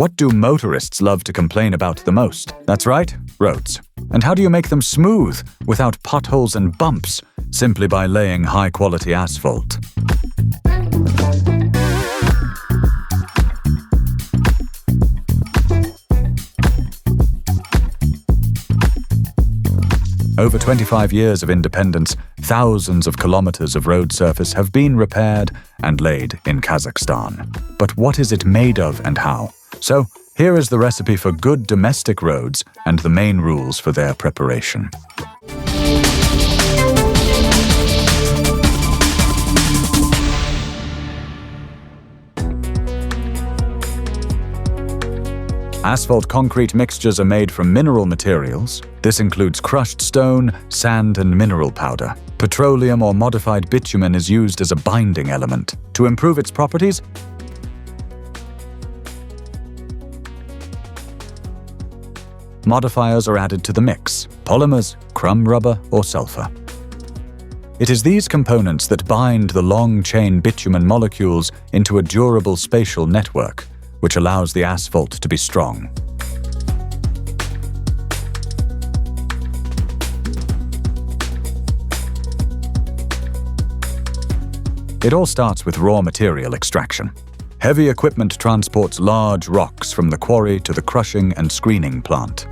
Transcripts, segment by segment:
What do motorists love to complain about the most? That's right, roads. And how do you make them smooth without potholes and bumps? Simply by laying high-quality asphalt. Over 25 years of independence, thousands of kilometers of road surface have been repaired and laid in Kazakhstan. But what is it made of and how? So, here is the recipe for good domestic roads and the main rules for their preparation. Asphalt concrete mixtures are made from mineral materials. This includes crushed stone, sand, and mineral powder. Petroleum or modified bitumen is used as a binding element. To improve its properties, modifiers are added to the mix: polymers, crumb rubber, or sulfur. It is these components that bind the long-chain bitumen molecules into a durable spatial network, which allows the asphalt to be strong. It all starts with raw material extraction. Heavy equipment transports large rocks from the quarry to the crushing and screening plant.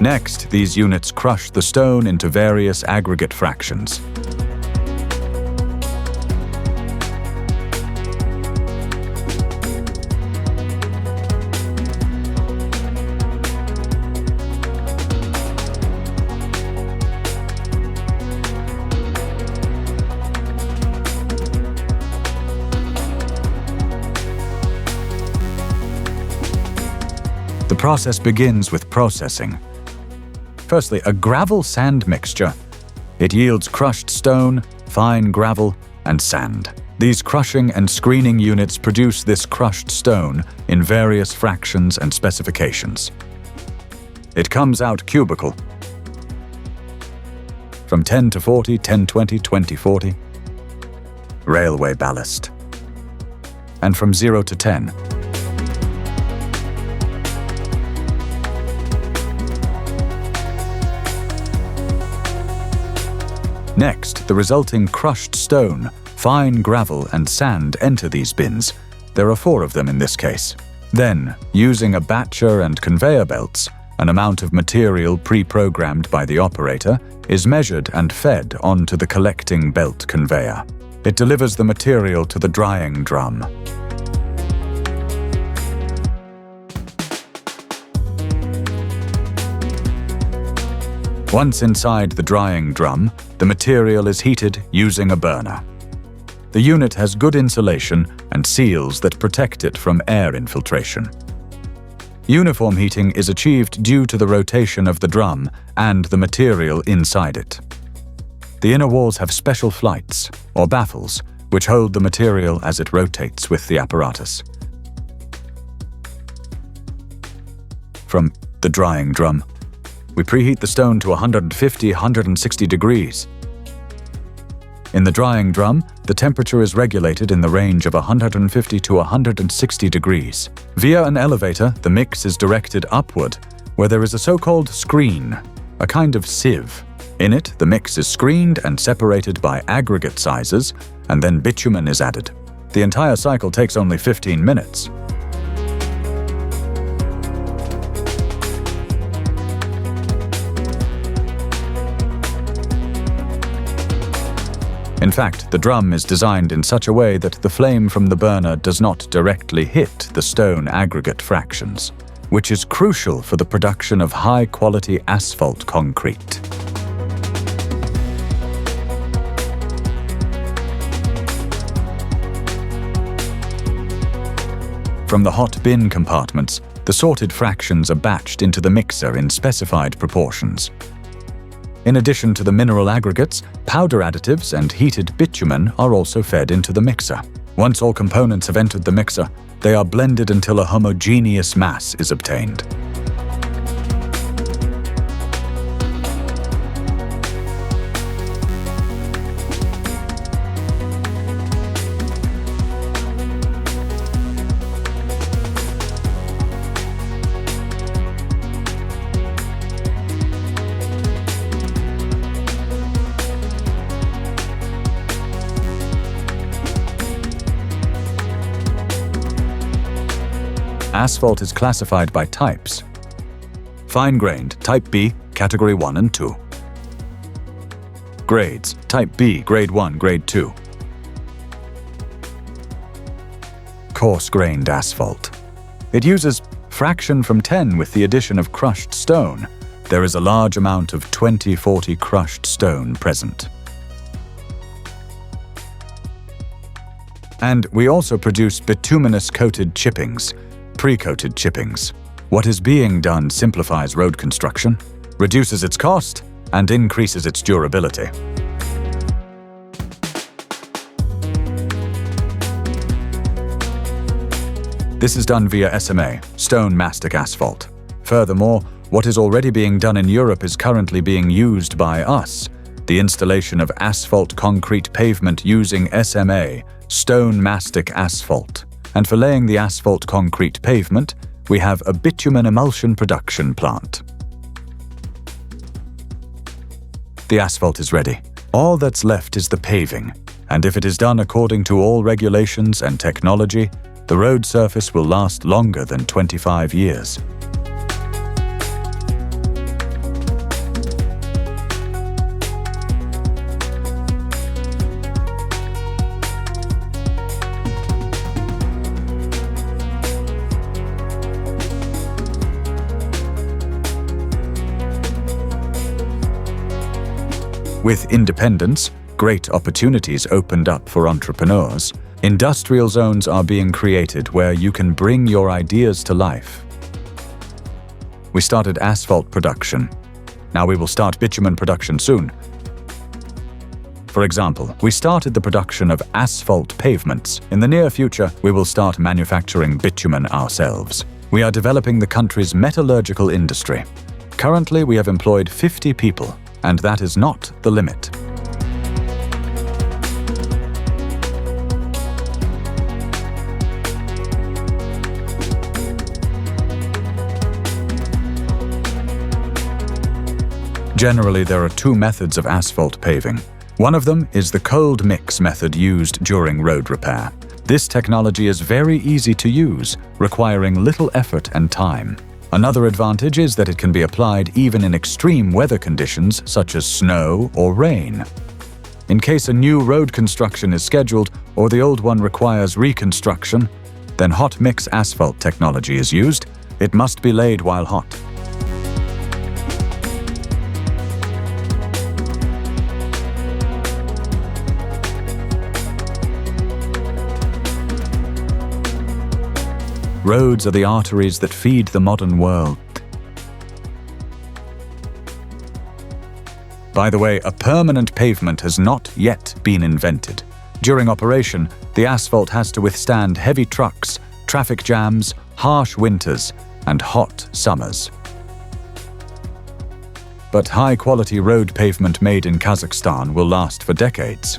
Next, these units crush the stone into various aggregate fractions. The process begins with processing. Firstly, a gravel-sand mixture. It yields crushed stone, fine gravel, and sand. These crushing and screening units produce this crushed stone in various fractions and specifications. It comes out cubical, from 10 to 40, 10-20, 20-40, railway ballast, and from 0 to 10. Next, the resulting crushed stone, fine gravel, and sand enter these bins. There are 4 of them in this case. Then, using a batcher and conveyor belts, an amount of material pre-programmed by the operator is measured and fed onto the collecting belt conveyor. It delivers the material to the drying drum. Once inside the drying drum, the material is heated using a burner. The unit has good insulation and seals that protect it from air infiltration. Uniform heating is achieved due to the rotation of the drum and the material inside it. The inner walls have special flights, or baffles, which hold the material as it rotates with the apparatus. From the drying drum, we preheat the stone to 150–160 degrees. In the drying drum, the temperature is regulated in the range of 150 to 160 degrees. Via an elevator, the mix is directed upward, where there is a so-called screen, a kind of sieve. In it, the mix is screened and separated by aggregate sizes, and then bitumen is added. The entire cycle takes only 15 minutes. In In fact, the drum is designed in such a way that the flame from the burner does not directly hit the stone aggregate fractions, which is crucial for the production of high-quality asphalt concrete. From the hot bin compartments, the sorted fractions are batched into the mixer in specified proportions. In addition to the mineral aggregates, powder additives and heated bitumen are also fed into the mixer. Once all components have entered the mixer, they are blended until a homogeneous mass is obtained. Asphalt is classified by types. Fine-grained, Type B, Category 1 and 2. Grades, Type B, Grade 1, Grade 2. Coarse-grained asphalt. It uses fraction from 10 with the addition of crushed stone. There is a large amount of 20/40 crushed stone present. And we also produce bituminous-coated chippings, pre-coated chippings. What is being done simplifies road construction, reduces its cost, and increases its durability. This is done via SMA, stone mastic asphalt. Furthermore, what is already being done in Europe is currently being used by us, the installation of asphalt concrete pavement using SMA, stone mastic asphalt. And for laying the asphalt concrete pavement, we have a bitumen emulsion production plant. The asphalt is ready. All that's left is the paving, and if it is done according to all regulations and technology, the road surface will last longer than 25 years. With independence, great opportunities opened up for entrepreneurs. Industrial zones are being created where you can bring your ideas to life. We started asphalt production. Now we will start bitumen production soon. For example, we started the production of asphalt pavements. In the near future, we will start manufacturing bitumen ourselves. We are developing the country's metallurgical industry. Currently, we have employed 50 people. And that is not the limit. Generally, there are two methods of asphalt paving. One of them is the cold mix method used during road repair. This technology is very easy to use, requiring little effort and time. Another advantage is that it can be applied even in extreme weather conditions such as snow or rain. In case a new road construction is scheduled or the old one requires reconstruction, then hot mix asphalt technology is used. It must be laid while hot. Roads are the arteries that feed the modern world. By the way, a permanent pavement has not yet been invented. During operation, the asphalt has to withstand heavy trucks, traffic jams, harsh winters, and hot summers. But high-quality road pavement made in Kazakhstan will last for decades.